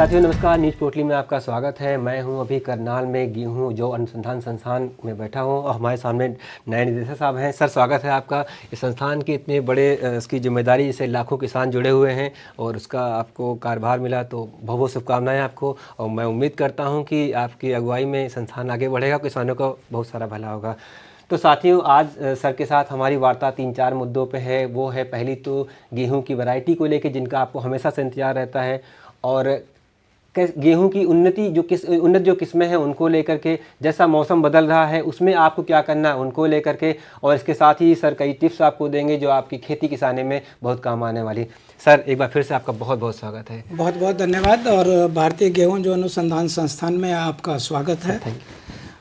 साथियों नमस्कार, न्यूज़ पोर्टली में आपका स्वागत है। मैं हूं अभी करनाल में गेहूं जो अनुसंधान संस्थान में बैठा हूं और हमारे सामने नए निदेशक साहब हैं। सर स्वागत है आपका। इस संस्थान की इतने बड़े इसकी जिम्मेदारी, जिससे लाखों किसान जुड़े हुए हैं और उसका आपको कार्यभार मिला, तो बहुत बहुत शुभकामनाएँ आपको। और मैं उम्मीद करता हूँ कि आपकी अगुवाई में संस्थान आगे बढ़ेगा, किसानों का बहुत सारा भला होगा। तो साथियों आज सर के साथ हमारी वार्ता 3-4 मुद्दों पे है। वो है पहली तो गेहूं की वैरायटी को लेकर, जिनका आपको हमेशा से इंतजार रहता है, और गेहूं की उन्नत जो किस्में हैं उनको लेकर के, जैसा मौसम बदल रहा है उसमें आपको क्या करना है उनको लेकर के, और इसके साथ ही सर कई टिप्स आपको देंगे जो आपकी खेती किसानी में बहुत काम आने वाली। सर एक बार फिर से आपका बहुत बहुत स्वागत है। बहुत बहुत धन्यवाद। और भारतीय गेहूं जो अनुसंधान संस्थान में आपका स्वागत है।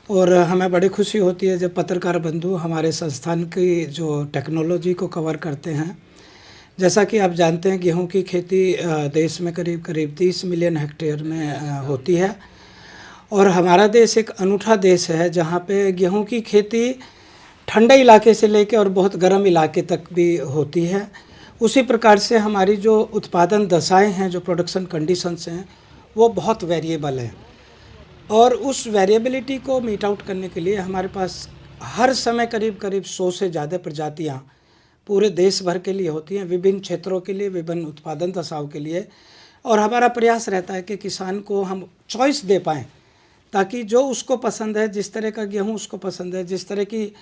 और हमें बड़ी खुशी होती है जब पत्रकार बंधु हमारे संस्थान की जो टेक्नोलॉजी को कवर करते हैं। जैसा कि आप जानते हैं गेहूं की खेती देश में करीब करीब 30 मिलियन हेक्टेयर में होती है। और हमारा देश एक अनूठा देश है जहां पे गेहूं की खेती ठंडे इलाके से लेकर और बहुत गर्म इलाके तक भी होती है। उसी प्रकार से हमारी जो उत्पादन दशाएं हैं, जो प्रोडक्शन कंडीशंस हैं, वो बहुत वेरिएबल हैं। और उस वेरिएबिलिटी को मीट आउट करने के लिए हमारे पास हर समय करीब करीब 100 से ज़्यादा प्रजातियां पूरे देश भर के लिए होती हैं, विभिन्न क्षेत्रों के लिए, विभिन्न उत्पादन दशाओं के लिए। और हमारा प्रयास रहता है कि किसान को हम चॉइस दे पाएँ, ताकि जो उसको पसंद है, जिस तरह का गेहूं उसको पसंद है, जिस तरह की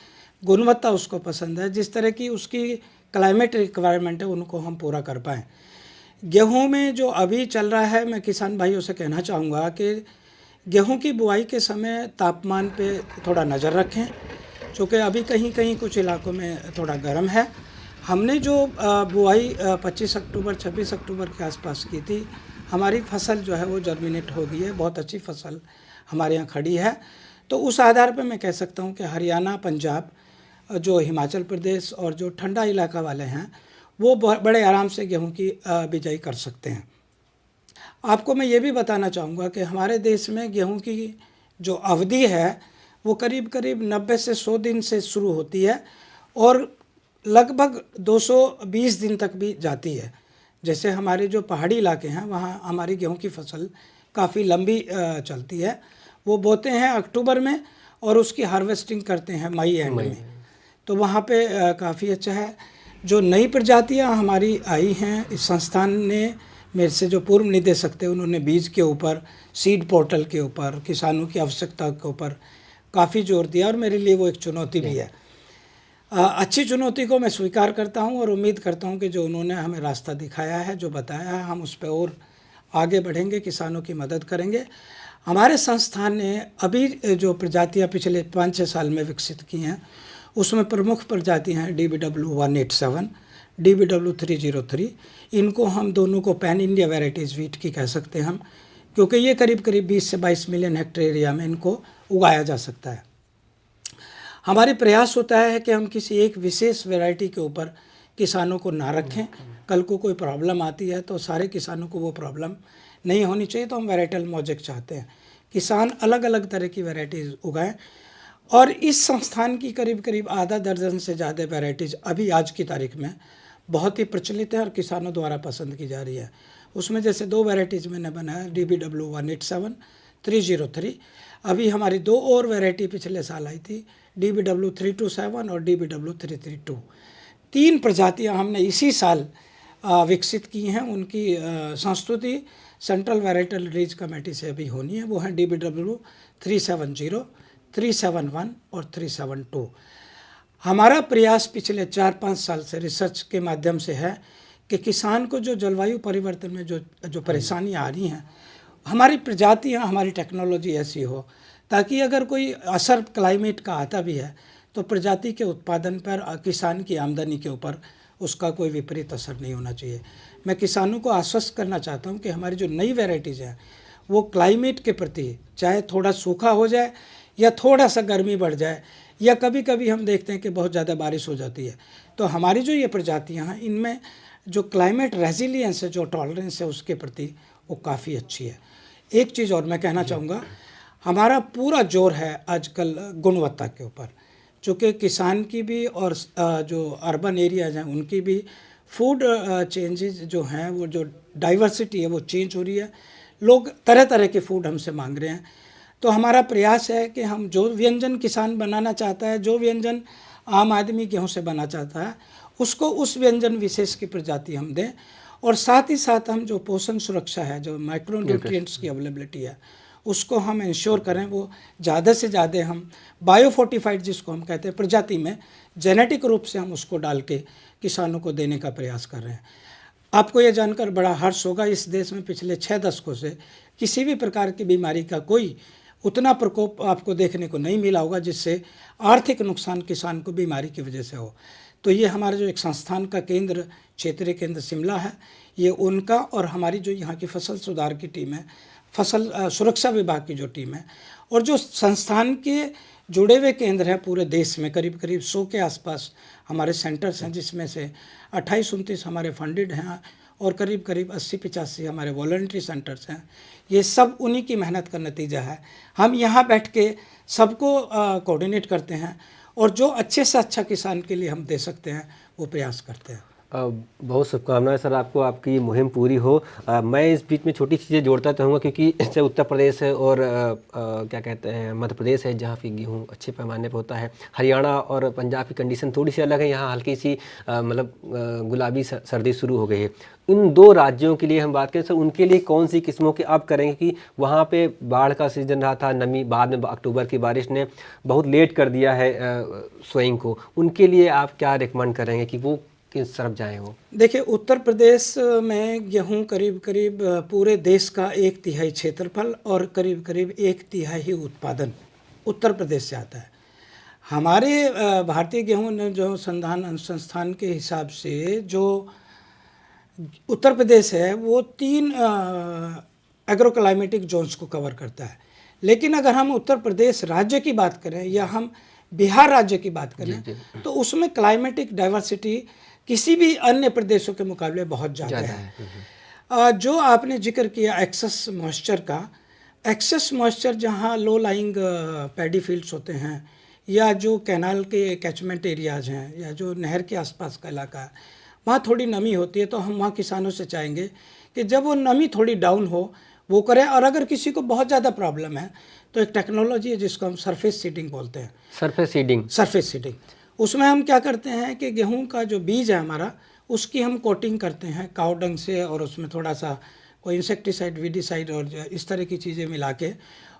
गुणवत्ता उसको पसंद है, जिस तरह की उसकी क्लाइमेट रिक्वायरमेंट है, उनको हम पूरा कर पाएँ। गेहूं में जो अभी चल रहा है, मैं किसान भाइयों से कहना चाहूँगा कि गेहूं की बुआई के समय तापमान पे थोड़ा नज़र रखें, क्योंकि अभी कहीं कहीं कुछ इलाकों में थोड़ा गर्म है। हमने जो बुआई 25 अक्टूबर 26 अक्टूबर के आसपास की थी, हमारी फसल जो है वो जर्मिनेट हो गई है, बहुत अच्छी फसल हमारे यहाँ खड़ी है। तो उस आधार पर मैं कह सकता हूँ कि हरियाणा, पंजाब, जो हिमाचल प्रदेश और जो ठंडा इलाका वाले हैं, वो बड़े आराम से गेहूं की बिजाई कर सकते हैं। आपको मैं ये भी बताना चाहूँगा कि हमारे देश में गेहूं की जो अवधि है वो करीब करीब 90 से 100 दिन से शुरू होती है और लगभग 220 दिन तक भी जाती है। जैसे हमारे जो पहाड़ी इलाके हैं वहाँ हमारी गेहूं की फसल काफ़ी लंबी चलती है। वो बोते हैं अक्टूबर में और उसकी हार्वेस्टिंग करते हैं मई एंड में। तो वहाँ पे काफ़ी अच्छा है। जो नई प्रजातियाँ हमारी आई हैं, इस संस्थान ने, मेरे से जो पूर्व निदेशक थे, उन्होंने बीज के ऊपर, सीड पोर्टल के ऊपर, किसानों की आवश्यकता के ऊपर काफ़ी जोर दिया और मेरे लिए वो एक चुनौती भी है। अच्छी चुनौती को मैं स्वीकार करता हूं और उम्मीद करता हूं कि जो उन्होंने हमें रास्ता दिखाया है, जो बताया है, हम उस पर और आगे बढ़ेंगे, किसानों की मदद करेंगे। हमारे संस्थान ने अभी जो प्रजातियां पिछले 5-6 साल में विकसित की हैं, उसमें प्रमुख प्रजातियां हैं DBW-187, DBW-303। इनको हम दोनों को पैन इंडिया वेराइटीज़ वीट की कह सकते हैं हम, क्योंकि ये करीब करीब 20 से 22 मिलियन हेक्टेयर एरिया में इनको उगाया जा सकता है। हमारे प्रयास होता है कि हम किसी एक विशेष वैरायटी के ऊपर किसानों को ना रखें। कल को कोई प्रॉब्लम आती है तो सारे किसानों को वो प्रॉब्लम नहीं होनी चाहिए। तो हम वैराइटल मोजेक चाहते हैं, किसान अलग अलग तरह की वैरायटीज़ उगाएं। और इस संस्थान की करीब करीब आधा दर्जन से ज़्यादा वैरायटीज़ अभी आज की तारीख में बहुत ही प्रचलित है और किसानों द्वारा पसंद की जा रही है। उसमें जैसे 2 वैरायटीज़ मैंने बनाया, DBW-187, 303। अभी हमारी 2 और वैरायटी पिछले साल आई थी, DBW-327 और DBW-332। 3 प्रजातियां हमने इसी साल विकसित की हैं। उनकी संस्तुति सेंट्रल वैराइटल रीज कमेटी से अभी होनी है। वो हैं DBW-370, 371 और 372। हमारा प्रयास पिछले 4-5 साल से रिसर्च के माध्यम से है कि किसान को जो जलवायु परिवर्तन में जो परेशानियाँ आ रही हैं, हमारी प्रजातियाँ, हमारी टेक्नोलॉजी ऐसी हो ताकि अगर कोई असर क्लाइमेट का आता भी है तो प्रजाति के उत्पादन पर, किसान की आमदनी के ऊपर उसका कोई विपरीत असर नहीं होना चाहिए। मैं किसानों को आश्वस्त करना चाहता हूँ कि हमारी जो नई वैरायटीज़ हैं वो क्लाइमेट के प्रति, चाहे थोड़ा सूखा हो जाए या थोड़ा सा गर्मी बढ़ जाए या कभी कभी हम देखते हैं कि बहुत ज़्यादा बारिश हो जाती है, तो हमारी जो ये प्रजातियाँ हैं इनमें जो क्लाइमेट रेजिलियंस है, जो टॉलरेंस है उसके प्रति, वो काफ़ी अच्छी है। एक चीज़ और मैं कहना चाहूँगा, हमारा पूरा जोर है आजकल गुणवत्ता के ऊपर, चूँकि किसान की भी और जो अर्बन एरियाज़ हैं उनकी भी फूड चेंजेस जो हैं, वो जो डाइवर्सिटी है वो चेंज हो रही है। लोग तरह तरह के फूड हमसे मांग रहे हैं। तो हमारा प्रयास है कि हम जो व्यंजन किसान बनाना चाहता है, जो व्यंजन आम आदमी गेहूं से बना चाहता है, उसको उस व्यंजन विशेष की प्रजाति हम दें। और साथ ही साथ हम जो पोषण सुरक्षा है, जो माइक्रो न्यूट्रिएंट्स की अवेलेबिलिटी है, उसको हम इंश्योर करें, वो ज़्यादा से ज़्यादा हम बायोफोर्टिफाइड जिसको हम कहते हैं प्रजाति में जेनेटिक रूप से हम उसको डाल के किसानों को देने का प्रयास कर रहे हैं। आपको ये जानकर बड़ा हर्ष होगा, इस देश में पिछले 6 दशकों से किसी भी प्रकार की बीमारी का कोई उतना प्रकोप आपको देखने को नहीं मिला होगा जिससे आर्थिक नुकसान किसान को बीमारी की वजह से हो। तो ये हमारा जो एक संस्थान का केंद्र, क्षेत्रीय केंद्र शिमला है, ये उनका और हमारी जो यहाँ की फसल सुधार की टीम है, फसल सुरक्षा विभाग की जो टीम है, और जो संस्थान के जुड़े हुए केंद्र हैं पूरे देश में, करीब करीब 100 के आसपास हमारे सेंटर्स हैं, जिसमें से 28-29 हमारे फंडेड हैं और करीब करीब 80-85 हमारे वॉलंटरी सेंटर्स हैं। ये सब उन्हीं की मेहनत का नतीजा है। हम यहाँ बैठ के सबको कोऑर्डिनेट करते हैं और जो अच्छे से अच्छा किसान के लिए हम दे सकते हैं वो प्रयास करते हैं। बहुत शुभकामनाएं सर आपको, आपकी ये मुहिम पूरी हो। मैं इस बीच में छोटी चीज़ें जोड़ता चाहूँगा, क्योंकि जैसे उत्तर प्रदेश है और क्या कहते हैं मध्य प्रदेश है जहाँ पे गेहूँ अच्छे पैमाने पर होता है, हरियाणा और पंजाब की कंडीशन थोड़ी सी अलग है। यहाँ हल्की सी मतलब गुलाबी सर्दी शुरू हो गई है। इन 2 राज्यों के लिए हम बात करें सर, उनके लिए कौन सी किस्मों की आप करेंगे कि वहाँ पे बाढ़ का सीजन रहा था, नमी बाद में अक्टूबर की बारिश ने बहुत लेट कर दिया है सोइंग को, उनके लिए आप क्या रिकमेंड करेंगे कि वो किस तरफ जाएं वो? देखिए, उत्तर प्रदेश में गेहूं करीब करीब पूरे देश का 1/3 क्षेत्रफल और करीब करीब 1/3 ही उत्पादन उत्तर प्रदेश से आता है। हमारे भारतीय गेहूं जो संस्थान के हिसाब से जो उत्तर प्रदेश है वो 3 एग्रो क्लाइमेटिक जोन्स को कवर करता है। लेकिन अगर हम उत्तर प्रदेश राज्य की बात करें या हम बिहार राज्य की बात करें तो उसमें क्लाइमेटिक डाइवर्सिटी किसी भी अन्य प्रदेशों के मुकाबले बहुत ज़्यादा है। जो आपने जिक्र किया एक्सेस मॉइस्चर का, एक्सेस मॉइस्चर जहाँ लो लाइंग पैडी फील्ड्स होते हैं या जो कैनाल के कैचमेंट एरियाज़ हैं या जो नहर के आसपास का इलाका है, वहाँ थोड़ी नमी होती है। तो हम वहाँ किसानों से चाहेंगे कि जब वो नमी थोड़ी डाउन हो वो करें। और अगर किसी को बहुत ज़्यादा प्रॉब्लम है तो एक टेक्नोलॉजी है जिसको हम सरफेस सीडिंग बोलते हैं। सरफेस सीडिंग उसमें हम क्या करते हैं कि गेहूं का जो बीज है हमारा, उसकी हम कोटिंग करते हैं काव डंग से, और उसमें थोड़ा सा कोई इंसेक्टिसाइड, वीडिसाइड और इस तरह की चीज़ें मिला के,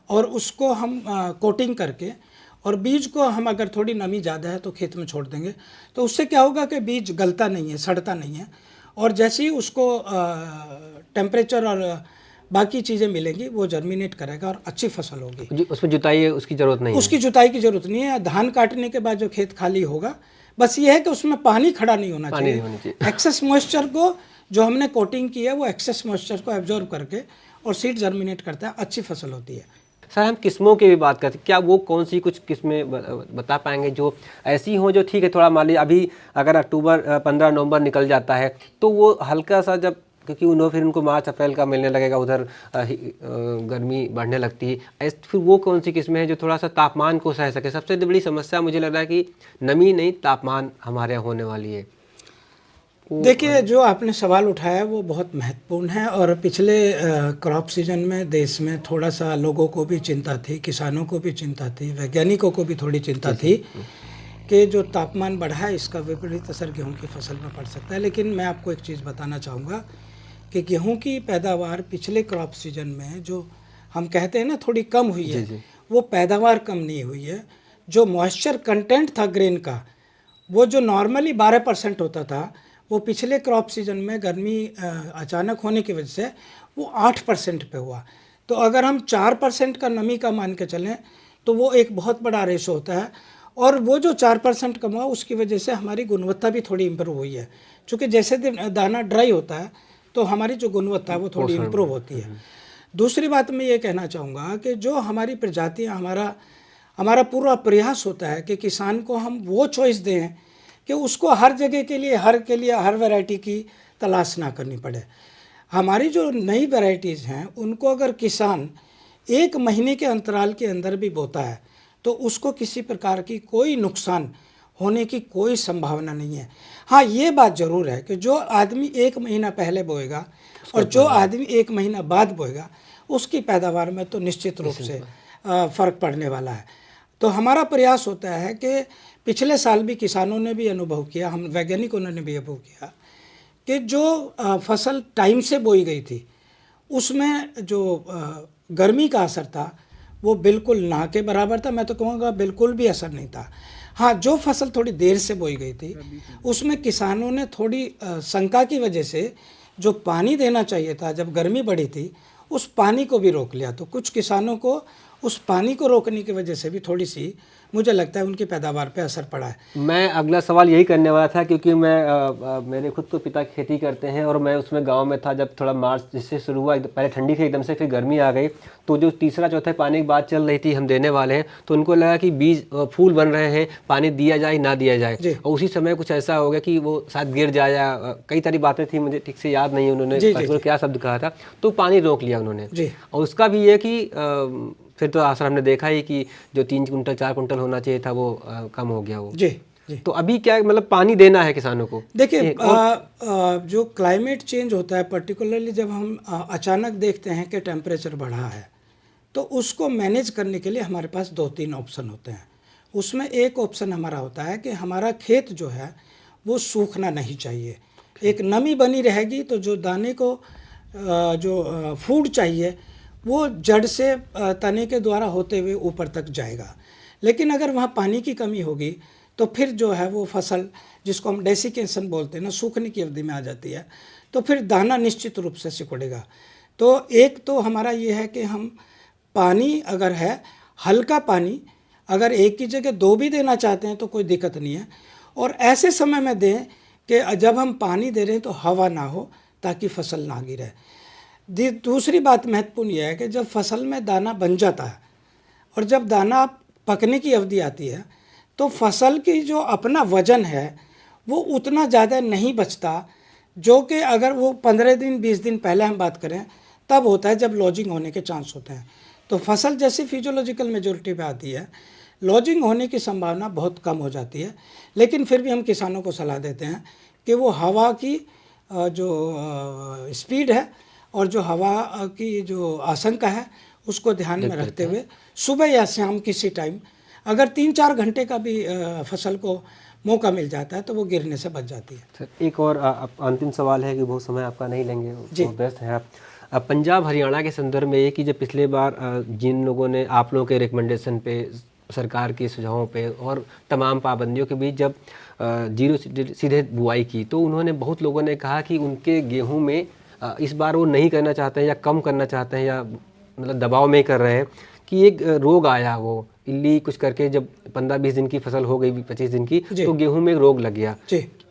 और उसको हम कोटिंग करके, और बीज को हम अगर थोड़ी नमी ज़्यादा है तो खेत में छोड़ देंगे। तो उससे क्या होगा कि बीज गलता नहीं है, सड़ता नहीं है, और जैसे ही उसको टेम्परेचर और बाकी चीज़ें मिलेंगी वो जर्मिनेट करेगा और अच्छी फसल होगी। उसमें जुताई उसकी ज़रूरत नहीं है। उसकी जुताई की ज़रूरत नहीं है। धान काटने के बाद जो खेत खाली होगा, बस ये है कि उसमें पानी खड़ा नहीं होना चाहिए। एक्सेस मॉइस्चर को जो हमने कोटिंग की है वो एक्सेस मॉइस्चर को एब्जॉर्ब करके और सीड जर्मिनेट करता है, अच्छी फसल होती है। सर हम किस्मों की भी बात करते हैं, क्या वो कौन सी कुछ किस्में बता पाएंगे जो ऐसी हो जो ठीक है, थोड़ा मान लीजिए अभी अगर अक्टूबर 15 नवंबर निकल जाता है तो वो हल्का सा, जब क्योंकि उन्होंने फिर उनको मार्च अप्रैल का मिलने लगेगा, उधर गर्मी बढ़ने लगती है, फिर वो कौन सी किस्में हैं जो थोड़ा सा तापमान को सह सके? सबसे बड़ी समस्या मुझे लग रहा है कि नमी नहीं, तापमान हमारे यहाँ होने वाली है। देखिए, जो आपने सवाल उठाया वो बहुत महत्वपूर्ण है, और पिछले क्रॉप सीजन में देश में थोड़ा सा लोगों को भी चिंता थी, किसानों को भी चिंता थी, वैज्ञानिकों को भी थोड़ी चिंता थी कि जो तापमान बढ़ा है इसका विपरीत असर गेहूं की फसल में पड़ सकता है। लेकिन मैं आपको एक चीज़ बताना चाहूँगा कि गेहूं की पैदावार पिछले क्रॉप सीजन में जो हम कहते हैं ना थोड़ी कम हुई है, वो पैदावार कम नहीं हुई है। जो मॉइस्चर कंटेंट था ग्रेन का, वो जो नॉर्मली 12% होता था, वो पिछले क्रॉप सीजन में गर्मी अचानक होने की वजह से वो 8% पे हुआ। तो अगर हम 4% का नमी का मान के चलें तो वो एक बहुत बड़ा रेशो होता है, और वो जो 4% कम हुआ उसकी वजह से हमारी गुणवत्ता भी थोड़ी इम्प्रूव हुई है। चूँकि जैसे दाना ड्राई होता है तो हमारी जो गुणवत्ता है वो थोड़ी इम्प्रूव होती है। दूसरी बात मैं ये कहना चाहूँगा कि जो हमारी प्रजातियाँ, हमारा पूरा प्रयास होता है कि किसान को हम वो चॉइस दें कि उसको हर जगह के लिए हर वैरायटी की तलाश ना करनी पड़े। हमारी जो नई वैरायटीज़ हैं उनको अगर किसान 1 महीने के अंतराल के अंदर भी बोता है तो उसको किसी प्रकार की कोई नुकसान होने की कोई संभावना नहीं है। हाँ, ये बात ज़रूर है कि जो आदमी 1 महीना पहले बोएगा और जो आदमी 1 महीना बाद बोएगा, उसकी पैदावार में तो निश्चित रूप से फ़र्क पड़ने वाला है। तो हमारा प्रयास होता है कि पिछले साल भी किसानों ने भी अनुभव किया, हम वैज्ञानिकों ने भी अनुभव किया कि जो फसल टाइम से बोई गई थी उसमें जो गर्मी का असर था वो बिल्कुल ना के बराबर था, मैं तो कहूँगा बिल्कुल भी असर नहीं था। हाँ, जो फसल थोड़ी देर से बोई गई थी उसमें किसानों ने थोड़ी शंका की वजह से जो पानी देना चाहिए था जब गर्मी बढ़ी थी उस पानी को भी रोक लिया। तो कुछ किसानों को उस पानी को रोकने की वजह से भी थोड़ी सी मुझे लगता है उनकी पैदावार पे असर पड़ा है। मैं अगला सवाल यही करने वाला था, क्योंकि मैं मेरे खुद तो पिता खेती करते हैं और मैं उसमें गांव में था जब थोड़ा मार्च जिससे शुरू हुआ, पहले ठंडी थी एकदम से, फिर गर्मी आ गई, तो जो तीसरा चौथा पानी की बात चल रही थी हम देने वाले हैं, तो उनको लगा कि बीज फूल बन रहे हैं, पानी दिया जाए ना दिया जाए, और उसी समय कुछ ऐसा हो गया कि वो शायद गिर जाए या कई सारी बातें थी, मुझे ठीक से याद नहीं है उन्होंने क्या शब्द कहा था, तो पानी रोक लिया उन्होंने। और उसका भी ये कि फिर तो आसर हमने देखा ही कि जो 3 कुंटल 4 कुंटल होना चाहिए था वो कम हो गया वो। जी। तो अभी क्या मतलब पानी देना है किसानों को? देखिए, जो क्लाइमेट चेंज होता है, पर्टिकुलरली जब हम अचानक देखते हैं कि टेम्परेचर बढ़ा है, तो उसको मैनेज करने के लिए हमारे पास 2-3 ऑप्शन होते हैं। उसमें एक ऑप्शन हमारा होता है कि हमारा खेत जो है वो सूखना नहीं चाहिए, एक नमी बनी रहेगी तो जो दाने को जो फूड चाहिए वो जड़ से तने के द्वारा होते हुए ऊपर तक जाएगा। लेकिन अगर वहाँ पानी की कमी होगी तो फिर जो है वो फसल, जिसको हम डेसिकेशन बोलते हैं ना, सूखने की अवधि में आ जाती है, तो फिर दाना निश्चित रूप से सिकुड़ेगा। तो एक तो हमारा ये है कि हम पानी अगर है, हल्का पानी अगर एक की जगह 2 भी देना चाहते हैं तो कोई दिक्कत नहीं है, और ऐसे समय में दें कि जब हम पानी दे रहे हैं तो हवा ना हो ताकि फसल ना गिरे। दूसरी बात महत्वपूर्ण यह है कि जब फसल में दाना बन जाता है और जब दाना पकने की अवधि आती है तो फसल की जो अपना वजन है वो उतना ज़्यादा नहीं बचता, जो कि अगर वो 15 दिन 20 दिन पहले हम बात करें तब होता है जब लॉजिंग होने के चांस होते हैं। तो फसल जैसी फिजियोलॉजिकल मेजोरिटी पे आती है, लॉजिंग होने की संभावना बहुत कम हो जाती है। लेकिन फिर भी हम किसानों को सलाह देते हैं कि वो हवा की जो स्पीड है और जो हवा की जो आशंका है उसको ध्यान में रखते हुए सुबह या शाम किसी टाइम अगर 3-4 घंटे का भी फसल को मौका मिल जाता है तो वो गिरने से बच जाती है। सर, एक और अंतिम सवाल है कि बहुत समय आपका नहीं लेंगे, बहुत व्यस्त हैं आप। अब पंजाब हरियाणा के संदर्भ में ये कि जब पिछले बार जिन लोगों ने आप लोगों के रिकमेंडेशन पे, सरकार के सुझावों पे और तमाम पाबंदियों के बीच जब जीरो सीधे बुआई की, तो उन्होंने बहुत लोगों ने कहा कि उनके गेहूं में इस बार वो नहीं करना चाहते हैं या कम करना चाहते हैं या मतलब दबाव में कर रहे हैं कि एक रोग आया, वो इल्ली कुछ करके जब 15-20 दिन की फसल हो गई, 25 दिन की, तो गेहूं में एक रोग लग गया।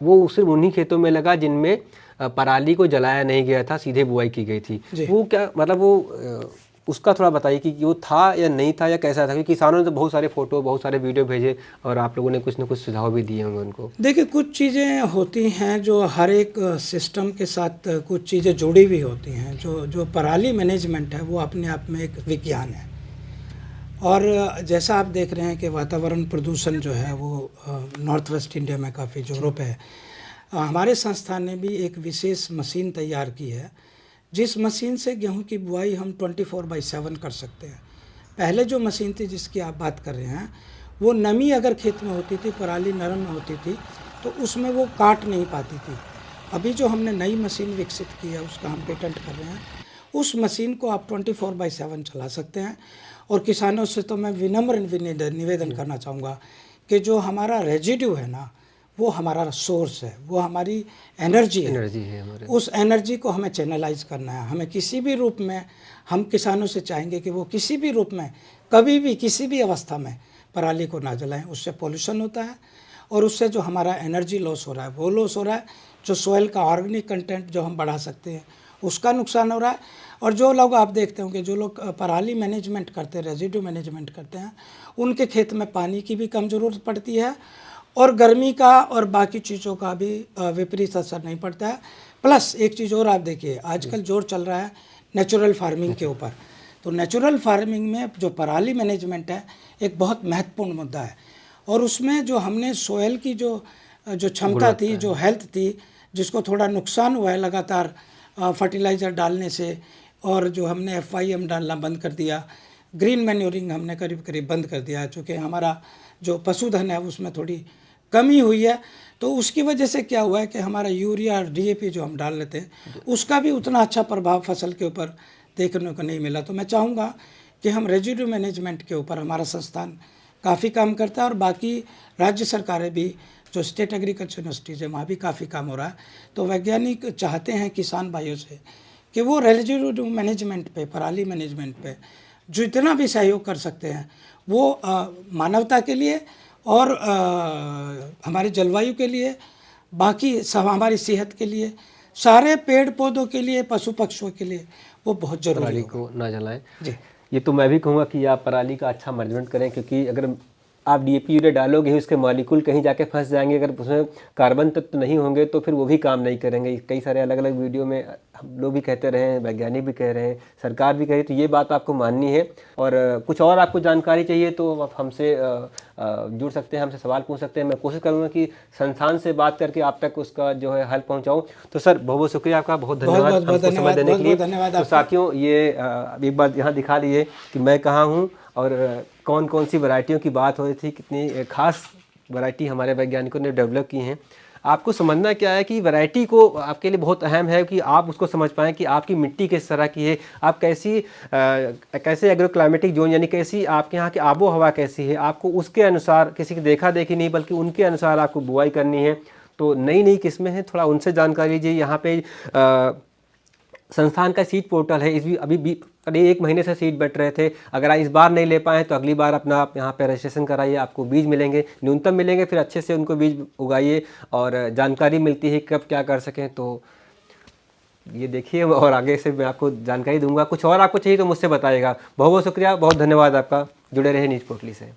वो सिर्फ उन्हीं खेतों में लगा जिनमें पराली को जलाया नहीं गया था, सीधे बुआई की गई थी। वो क्या मतलब वो उसका थोड़ा बताइए कि वो था या नहीं था या कैसा था, क्योंकि किसानों ने तो बहुत सारे फोटो, बहुत सारे वीडियो भेजे और आप लोगों ने कुछ ना कुछ सुझाव भी दिए होंगे उनको। देखिए, कुछ चीज़ें होती हैं जो हर एक सिस्टम के साथ कुछ चीज़ें जुड़ी हुई होती हैं। जो पराली मैनेजमेंट है वो अपने आप में एक विज्ञान है, और जैसा आप देख रहे हैं कि वातावरण प्रदूषण जो है वो नॉर्थ वेस्ट इंडिया में काफ़ी जोरों पे है। हमारे संस्थान ने भी एक विशेष मशीन तैयार की है जिस मशीन से गेहूं की बुआई हम 24/7 कर सकते हैं। पहले जो मशीन थी जिसकी आप बात कर रहे हैं वो नमी अगर खेत में होती थी, पराली नरम होती थी, तो उसमें वो काट नहीं पाती थी। अभी जो हमने नई मशीन विकसित की है उसका हम पेटेंट कर रहे हैं, उस मशीन को आप 24/7 चला सकते हैं। और किसानों से तो मैं विनम्र निवेदन करना चाहूँगा कि जो हमारा रेजिड्यू है ना, वो हमारा सोर्स है, वो हमारी एनर्जी है हमारे। उस एनर्जी को हमें चैनलाइज करना है। हमें किसी भी रूप में, हम किसानों से चाहेंगे कि वो किसी भी रूप में, कभी भी, किसी भी अवस्था में पराली को ना जलाएं। उससे पोल्यूशन होता है और उससे जो हमारा एनर्जी लॉस हो रहा है वो लॉस हो रहा है। जो सॉइल का ऑर्गेनिक कंटेंट जो हम बढ़ा सकते हैं उसका नुकसान हो रहा है। और जो लोग आप देखते होंगे, जो लोग पराली मैनेजमेंट करते हैं, रेजिड्यू मैनेजमेंट करते हैं, उनके खेत में पानी की भी कम ज़रूरत पड़ती है और गर्मी का और बाकी चीज़ों का भी विपरीत असर नहीं पड़ता है। प्लस एक चीज़ और आप देखिए, आजकल जोर चल रहा है नेचुरल फार्मिंग के ऊपर। तो नेचुरल फार्मिंग में जो पराली मैनेजमेंट है एक बहुत महत्वपूर्ण मुद्दा है, और उसमें जो हमने सोयल की जो क्षमता थी, जो हेल्थ थी, जिसको थोड़ा नुकसान हुआ है लगातार फर्टिलाइज़र डालने से और जो हमने FIM डालना बंद कर दिया, ग्रीन मैन्योरिंग हमने करीब करीब बंद कर दिया है, चूँकि हमारा जो पशुधन है उसमें थोड़ी कमी हुई है। तो उसकी वजह से क्या हुआ है कि हमारा यूरिया और DAP जो हम डाल लेते हैं उसका भी उतना अच्छा प्रभाव फसल के ऊपर देखने को नहीं मिला। तो मैं चाहूँगा कि हम रेजिड्यू मैनेजमेंट के ऊपर हमारा संस्थान काफ़ी काम करता है, और बाकी राज्य सरकारें भी, जो स्टेट एग्रीकल्चर यूनिवर्सिटीज़ है वहाँ भी काफ़ी काम हो रहा है। तो वैज्ञानिक चाहते हैं किसान भाइयों से कि वो रेजिड्यू मैनेजमेंट पे, पराली मैनेजमेंट पे जितना भी सहयोग कर सकते हैं वो मानवता के लिए और हमारी जलवायु के लिए, बाकी सब हमारी सेहत के लिए, सारे पेड़ पौधों के लिए, पशु पक्षियों के लिए वो बहुत ज़रूरी पराली होगा। को ना जलाएं। जी। ये तो मैं भी कहूँगा कि आप पराली का अच्छा मैनेजमेंट करें, क्योंकि अगर आप DAP यूरिया डालोगे ही उसके मॉलिक्यूल कहीं जाके फंस जाएंगे, अगर उसमें कार्बन तत्व नहीं होंगे तो फिर वो भी काम नहीं करेंगे। कई सारे अलग अलग वीडियो में हम लोग भी कहते रहे हैं, वैज्ञानिक भी कह रहे हैं, सरकार भी कह रही है, तो ये बात आपको माननी है। और कुछ और आपको जानकारी चाहिए तो आप हमसे जुड़ सकते हैं, हमसे सवाल पूछ सकते हैं। मैं कोशिश करूँगा कि संस्थान से बात करके आप तक उसका जो है हल पहुँचाऊँ। तो सर बहुत बहुत शुक्रिया आपका, बहुत धन्यवाद हमको समय देने के लिए। तो साथियों ये एक बार यहाँ दिखा लिए कि मैं कहाँ हूँ और कौन कौन सी वैरायटियों की बात हो रही थी, कितनी खास वैरायटी हमारे वैज्ञानिकों ने डेवलप की हैं। आपको समझना क्या है कि वैरायटी को आपके लिए बहुत अहम है कि आप उसको समझ पाएँ कि आपकी मिट्टी किस तरह की है, आप कैसे एग्रो क्लाइमेटिक जोन यानी कैसी आपके यहाँ की आबो हवा कैसी है, आपको उसके अनुसार, किसी की देखा देखी नहीं बल्कि उनके अनुसार आपको बुआई करनी है। तो नई नई किस्में हैं, थोड़ा उनसे जानकारी लीजिए। यहाँ पे संस्थान का सीड पोर्टल है, अभी करीब 1 महीने से सीड बट रहे थे। अगर आप इस बार नहीं ले पाए तो अगली बार अपना आप यहाँ पे रजिस्ट्रेशन कराइए, आपको बीज मिलेंगे, न्यूनतम मिलेंगे, फिर अच्छे से उनको बीज उगाइए और जानकारी मिलती है कब क्या कर सकें। तो ये देखिए और आगे से मैं आपको जानकारी दूंगा। कुछ और आपको चाहिए तो मुझसे बताइएगा। बहुत बहुत शुक्रिया, बहुत धन्यवाद आपका। जुड़े रहे न्यूज़ पोर्टली से।